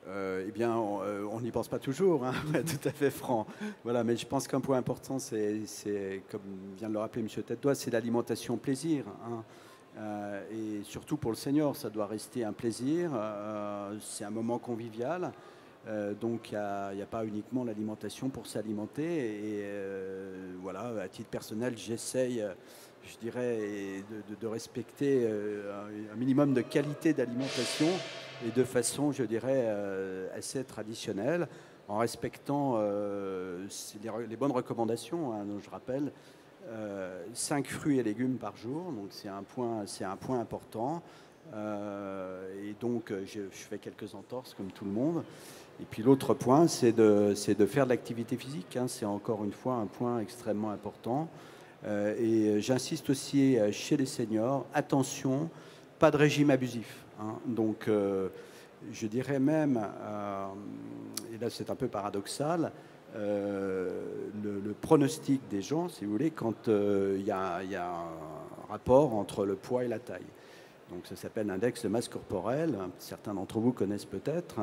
Eh bien, on n'y pense pas toujours, hein, pour être tout à fait franc. Voilà, mais je pense qu'un point important, c'est comme vient de le rappeler M. Tête-Doigt, c'est l'alimentation plaisir. Hein. Et surtout pour le senior, ça doit rester un plaisir. C'est un moment convivial. Donc, il n'y a pas uniquement l'alimentation pour s'alimenter. Et voilà, à titre personnel, j'essaye, je dirais, de respecter un minimum de qualité d'alimentation et de façon, je dirais, assez traditionnelle, en respectant les bonnes recommandations, hein, dont je rappelle, 5 fruits et légumes par jour, donc c'est un point important. Et donc, je fais quelques entorses comme tout le monde. Et puis l'autre point, c'est de faire de l'activité physique. Hein, c'est encore une fois un point extrêmement important. Et j'insiste aussi chez les seniors, attention, pas de régime abusif. Hein. Donc, je dirais même, et là c'est un peu paradoxal, le pronostic des gens, si vous voulez, quand il y a un rapport entre le poids et la taille. Donc ça s'appelle l'index de masse corporelle, certains d'entre vous connaissent peut-être,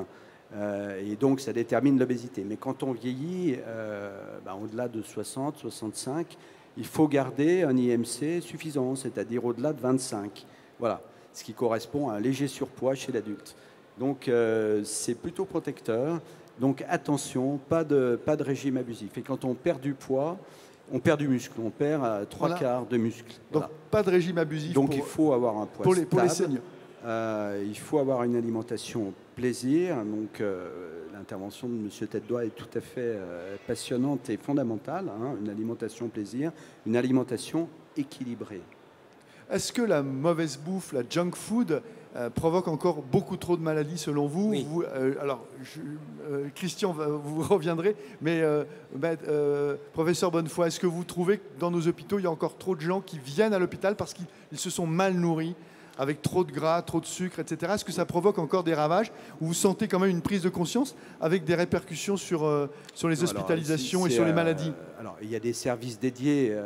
et donc ça détermine l'obésité. Mais quand on vieillit, au-delà de 60, 65, il faut garder un IMC suffisant, c'est-à-dire au-delà de 25. Voilà, ce qui correspond à un léger surpoids chez l'adulte. Donc c'est plutôt protecteur. Donc attention, pas de régime abusif. Et quand on perd du poids, on perd du muscle. On perd 3/4 de muscle. Donc voilà. pas de régime abusif. Donc il faut avoir un poids stable. Pour les seniors. Il faut avoir une alimentation plaisir. Donc l'intervention de M. Tête-Doigt est tout à fait passionnante et fondamentale. Hein, une alimentation plaisir, une alimentation équilibrée. Est-ce que la mauvaise bouffe, la junk food, provoque encore beaucoup trop de maladies selon vous? Oui. Christian, vous reviendrez, mais professeur Bonnefoy, est-ce que vous trouvez que dans nos hôpitaux, il y a encore trop de gens qui viennent à l'hôpital parce qu'ils se sont mal nourris, avec trop de gras, trop de sucre, etc. Est-ce que ça provoque encore des ravages, ou vous sentez quand même une prise de conscience avec des répercussions sur les hospitalisations et sur les maladies? Alors, il y a des services dédiés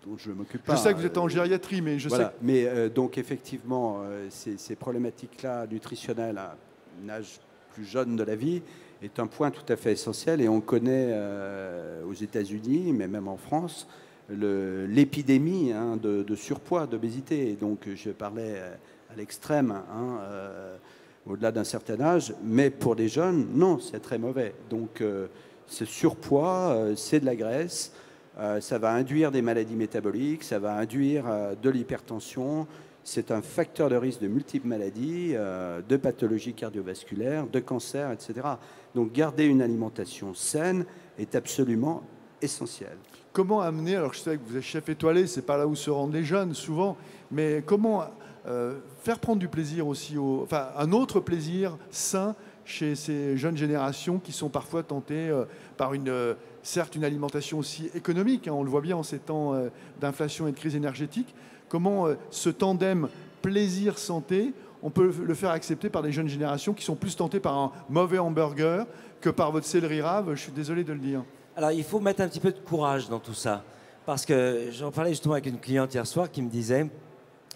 dont je ne m'occupe pas. Je sais que vous êtes en gériatrie, mais je sais... Mais donc, effectivement, ces problématiques-là nutritionnelles à un âge plus jeune de la vie est un point tout à fait essentiel. Et on connaît aux États-Unis, mais même en France, l'épidémie de surpoids, d'obésité. Et donc, je parlais à l'extrême, au-delà d'un certain âge. Mais pour les jeunes, non, c'est très mauvais. Donc, ce surpoids, c'est de la graisse. Ça va induire des maladies métaboliques, ça va induire de l'hypertension. C'est un facteur de risque de multiples maladies, de pathologies cardiovasculaires, de cancer, etc. Donc garder une alimentation saine est absolument essentiel. Comment amener, alors je sais que vous êtes chef étoilé, c'est pas là où se rendent les jeunes souvent, mais comment faire prendre du plaisir aussi, un autre plaisir sain chez ces jeunes générations qui sont parfois tentées par certes une alimentation aussi économique, hein, on le voit bien en ces temps d'inflation et de crise énergétique. Comment ce tandem plaisir-santé, on peut le faire accepter par des jeunes générations qui sont plus tentées par un mauvais hamburger que par votre céleri rave? Je suis désolé de le dire. Alors, il faut mettre un petit peu de courage dans tout ça. Parce que j'en parlais justement avec une cliente hier soir qui me disait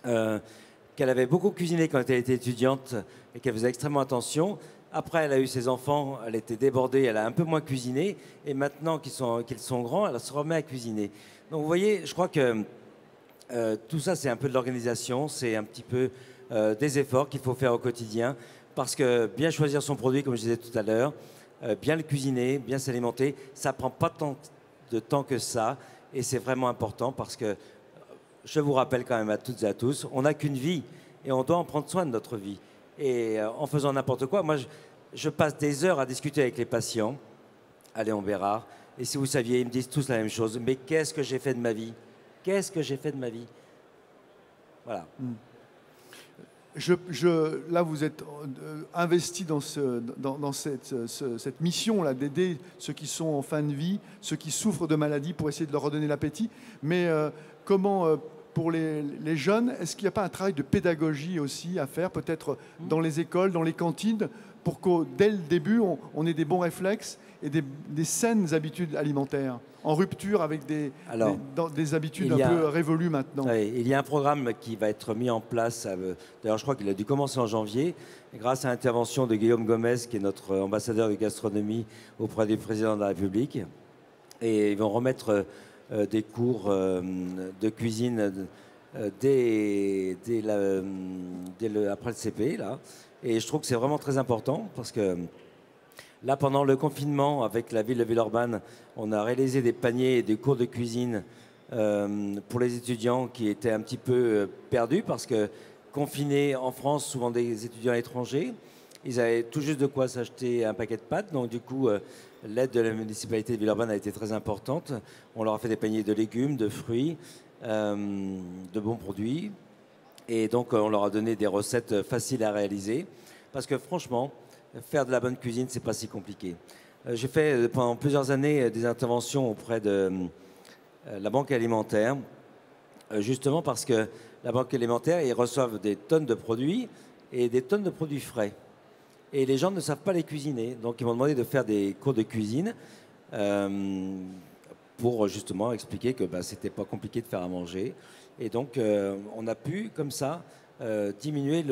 qu'elle avait beaucoup cuisiné quand elle était étudiante et qu'elle faisait extrêmement attention. Après, elle a eu ses enfants, elle était débordée, elle a un peu moins cuisiné. Et maintenant qu'ils sont grands, elle se remet à cuisiner. Donc, vous voyez, je crois que tout ça, c'est un peu de l'organisation, c'est un petit peu des efforts qu'il faut faire au quotidien. Parce que bien choisir son produit, comme je disais tout à l'heure, bien le cuisiner, bien s'alimenter, ça ne prend pas tant de temps que ça. Et c'est vraiment important parce que, je vous rappelle quand même à toutes et à tous, on n'a qu'une vie et on doit en prendre soin de notre vie. Et en faisant n'importe quoi, moi, je passe des heures à discuter avec les patients à Léon Bérard. Et si vous saviez, ils me disent tous la même chose. Mais qu'est-ce que j'ai fait de ma vie? Qu'est-ce que j'ai fait de ma vie? Voilà. Là, vous êtes investi dans cette mission-là d'aider ceux qui sont en fin de vie, ceux qui souffrent de maladies pour essayer de leur redonner l'appétit. Mais comment, pour les jeunes, est-ce qu'il n'y a pas un travail de pédagogie aussi à faire, peut-être dans les écoles, dans les cantines, pour que dès le début, on ait des bons réflexes et des saines habitudes alimentaires, en rupture avec des habitudes un peu révolues maintenant? Oui, il y a un programme qui va être mis en place. D'ailleurs, je crois qu'il a dû commencer en janvier, grâce à l'intervention de Guillaume Gomez, qui est notre ambassadeur de gastronomie auprès du président de la République. Et ils vont remettre des cours de cuisine après le CP, là. Et je trouve que c'est vraiment très important parce que là, pendant le confinement, avec la ville de Villeurbanne, on a réalisé des paniers et des cours de cuisine pour les étudiants qui étaient un petit peu perdus parce que confinés en France, souvent des étudiants étrangers, ils avaient tout juste de quoi s'acheter un paquet de pâtes. Donc du coup, l'aide de la municipalité de Villeurbanne a été très importante. On leur a fait des paniers de légumes, de fruits, de bons produits. Et donc, on leur a donné des recettes faciles à réaliser. Parce que franchement, faire de la bonne cuisine, c'est pas si compliqué. J'ai fait pendant plusieurs années des interventions auprès de la Banque alimentaire, justement parce que la Banque alimentaire, ils reçoivent des tonnes de produits et des tonnes de produits frais. Et les gens ne savent pas les cuisiner. Donc, ils m'ont demandé de faire des cours de cuisine pour justement expliquer que c'était pas compliqué de faire à manger. Et donc, on a pu, comme ça, diminuer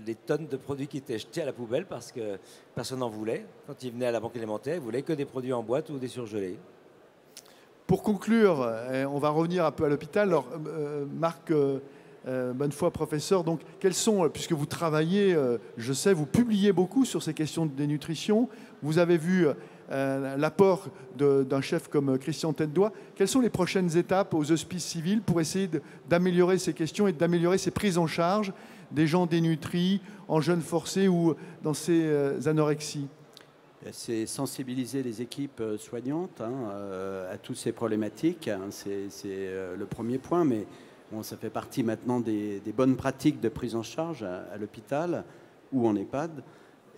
les tonnes de produits qui étaient jetés à la poubelle parce que personne n'en voulait. Quand ils venaient à la Banque alimentaire, ils voulaient que des produits en boîte ou des surgelés. Pour conclure, on va revenir un peu à l'hôpital. Alors, Marc Bonnefoy, professeur, donc, quels sont, puisque vous travaillez, je sais, vous publiez beaucoup sur ces questions de dénutrition, vous avez vu l'apport d'un chef comme Christian Tête-Doigt. Quelles sont les prochaines étapes aux hospices civils pour essayer d'améliorer ces questions et d'améliorer ces prises en charge des gens dénutris, en jeûne forcé ou dans ces anorexies? C'est sensibiliser les équipes soignantes à toutes ces problématiques. C'est le premier point, mais bon, ça fait partie maintenant des bonnes pratiques de prise en charge à l'hôpital ou en EHPAD.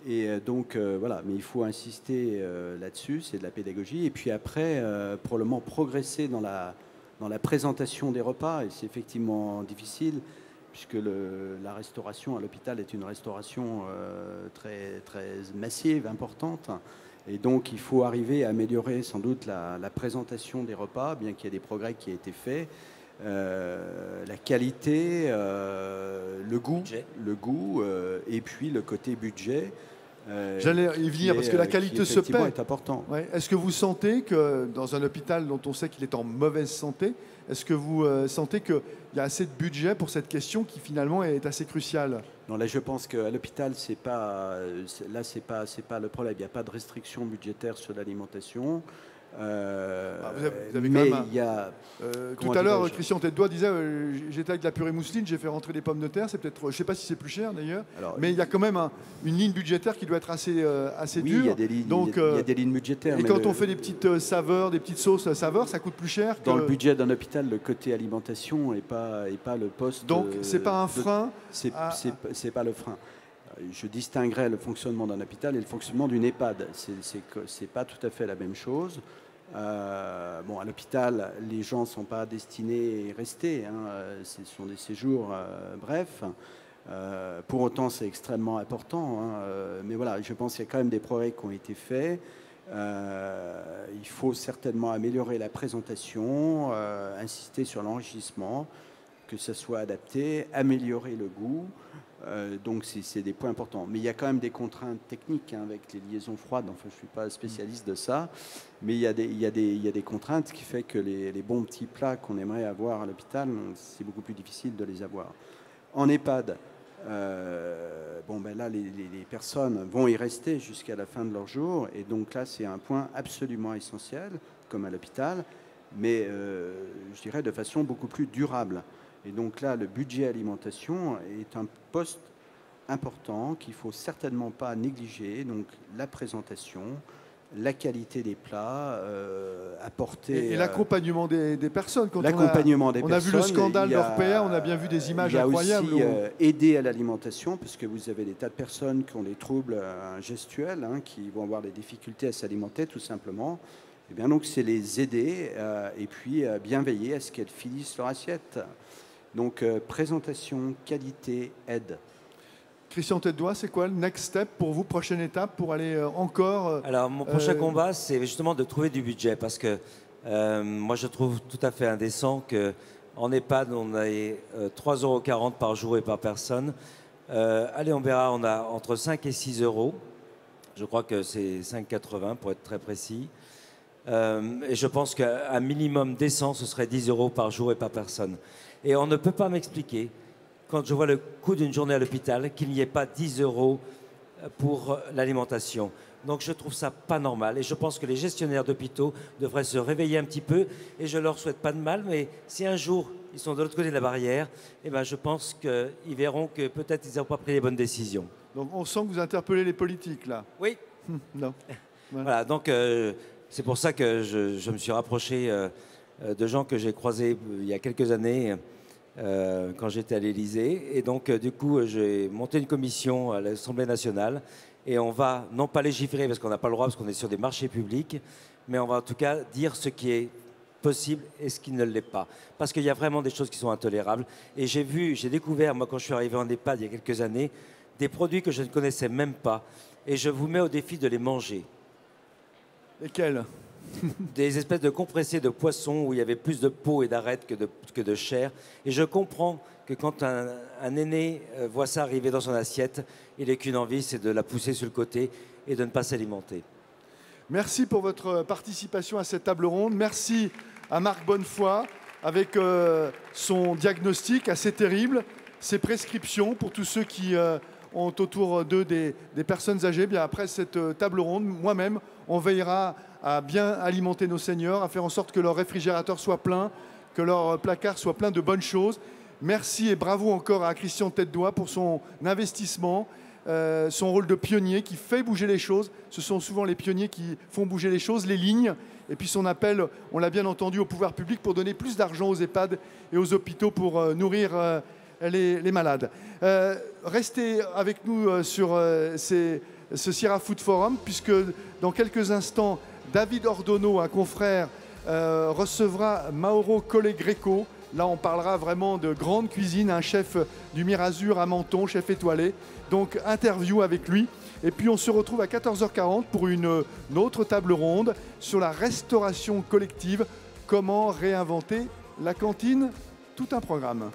Et donc, voilà, mais il faut insister là-dessus, c'est de la pédagogie. Et puis après, probablement progresser dans la présentation des repas. Et c'est effectivement difficile, puisque la restauration à l'hôpital est une restauration très, très massive, importante. Et donc, il faut arriver à améliorer sans doute la présentation des repas, bien qu'il y ait des progrès qui aient été faits. La qualité, le goût, et puis le côté budget. J'allais y venir parce que la qualité se paie. Est important. Ouais. Est-ce que vous sentez que dans un hôpital dont on sait qu'il est en mauvaise santé, est-ce que vous sentez qu'il y a assez de budget pour cette question qui finalement est assez cruciale? Non, là je pense qu'à l'hôpital c'est pas le problème. Il n'y a pas de restriction budgétaire sur l'alimentation. Vous avez mais quand même il y a tout à l'heure, Christian Tête-Doigt disait j'étais avec de la purée mousseline, j'ai fait rentrer des pommes de terre. C'est peut-être, je ne sais pas si c'est plus cher d'ailleurs, mais il y a quand même une ligne budgétaire qui doit être assez oui, dure. Il y a des lignes, il y a des lignes budgétaires. Et quand on fait des petites saveurs, des petites sauces saveurs, ça coûte plus cher. Dans le budget d'un hôpital, le côté alimentation n'est pas le poste. Donc c'est pas un frein. C'est pas le frein. Je distinguerais le fonctionnement d'un hôpital et le fonctionnement d'une EHPAD. C'est pas tout à fait la même chose. Bon, à l'hôpital, les gens ne sont pas destinés à rester. Ce sont des séjours brefs. Pour autant, c'est extrêmement important. Mais voilà, je pense qu'il y a quand même des progrès qui ont été faits. Il faut certainement améliorer la présentation, insister sur l'enrichissement, que ça soit adapté, améliorer le goût. Donc c'est des points importants. Mais il y a quand même des contraintes techniques avec les liaisons froides. Enfin, je ne suis pas spécialiste de ça. Mais il y a des contraintes qui fait que les bons petits plats qu'on aimerait avoir à l'hôpital, c'est beaucoup plus difficile de les avoir. En EHPAD, là, les personnes vont y rester jusqu'à la fin de leur jour. Et donc là, c'est un point absolument essentiel, comme à l'hôpital, mais je dirais de façon beaucoup plus durable. Et donc là, le budget alimentation est un poste important qu'il ne faut certainement pas négliger. Donc la présentation, la qualité des plats, apporter... Et l'accompagnement des personnes. L'accompagnement des personnes. On a vu le scandale d'Orpea, on a bien vu des images incroyables. Il y a aussi aider à l'alimentation, parce que vous avez des tas de personnes qui ont des troubles gestuels, hein, qui vont avoir des difficultés à s'alimenter tout simplement. Et bien donc c'est les aider et puis bien veiller à ce qu'elles finissent leur assiette. Donc présentation, qualité, aide. Christian Tête-Doigt, c'est quoi le next step pour vous, prochaine étape pour aller encore Alors, mon prochain combat, c'est justement de trouver du budget parce que moi, je trouve tout à fait indécent qu'en EHPAD, on ait 3,40 € par jour et par personne. À Léon Bérard, on a entre 5 et 6 euros. Je crois que c'est 5,80 pour être très précis. Et je pense qu'un minimum décent, ce serait 10 € par jour et par personne. Et on ne peut pas m'expliquer, quand je vois le coût d'une journée à l'hôpital, qu'il n'y ait pas 10 € pour l'alimentation. Donc je trouve ça pas normal et je pense que les gestionnaires d'hôpitaux devraient se réveiller un petit peu et je leur souhaite pas de mal, mais si un jour ils sont de l'autre côté de la barrière, eh ben, je pense qu'ils verront que peut-être ils n'ont pas pris les bonnes décisions. Donc on sent que vous interpellez les politiques là. Oui. Non. Voilà, donc c'est pour ça que je me suis rapproché de gens que j'ai croisés il y a quelques années quand j'étais à l'Élysée. Et donc, du coup, j'ai monté une commission à l'Assemblée nationale. Et on va, non pas légiférer, parce qu'on n'a pas le droit, parce qu'on est sur des marchés publics, mais on va en tout cas dire ce qui est possible et ce qui ne l'est pas. Parce qu'il y a vraiment des choses qui sont intolérables. Et j'ai découvert, moi, quand je suis arrivé en EHPAD il y a quelques années, des produits que je ne connaissais même pas. Et je vous mets au défi de les manger. Lesquels? Des espèces de compressés de poisson où il y avait plus de peau et d'arêtes que de chair. Et je comprends que quand un aîné voit ça arriver dans son assiette, il n'a qu'une envie, c'est de la pousser sur le côté et de ne pas s'alimenter. Merci pour votre participation à cette table ronde. Merci à Marc Bonnefoy avec son diagnostic assez terrible, ses prescriptions pour tous ceux qui ont autour d'eux des personnes âgées. Bien, après cette table ronde, moi-même, on veillera à bien alimenter nos seniors, à faire en sorte que leur réfrigérateur soit plein, que leur placard soit plein de bonnes choses. Merci et bravo encore à Christian Tête-Doigt pour son investissement, son rôle de pionnier qui fait bouger les choses. Ce sont souvent les pionniers qui font bouger les choses, les lignes. Et puis son appel, on l'a bien entendu, au pouvoir public pour donner plus d'argent aux EHPAD et aux hôpitaux pour nourrir les malades. Restez avec nous sur ce Sierra Food Forum, puisque dans quelques instants, David Ordono, un confrère, recevra Mauro Collegreco. Là, on parlera vraiment de grande cuisine, un chef du Mirazur à Menton, chef étoilé. Donc, interview avec lui. Et puis, on se retrouve à 14h40 pour une autre table ronde sur la restauration collective. Comment réinventer la cantine? Tout un programme.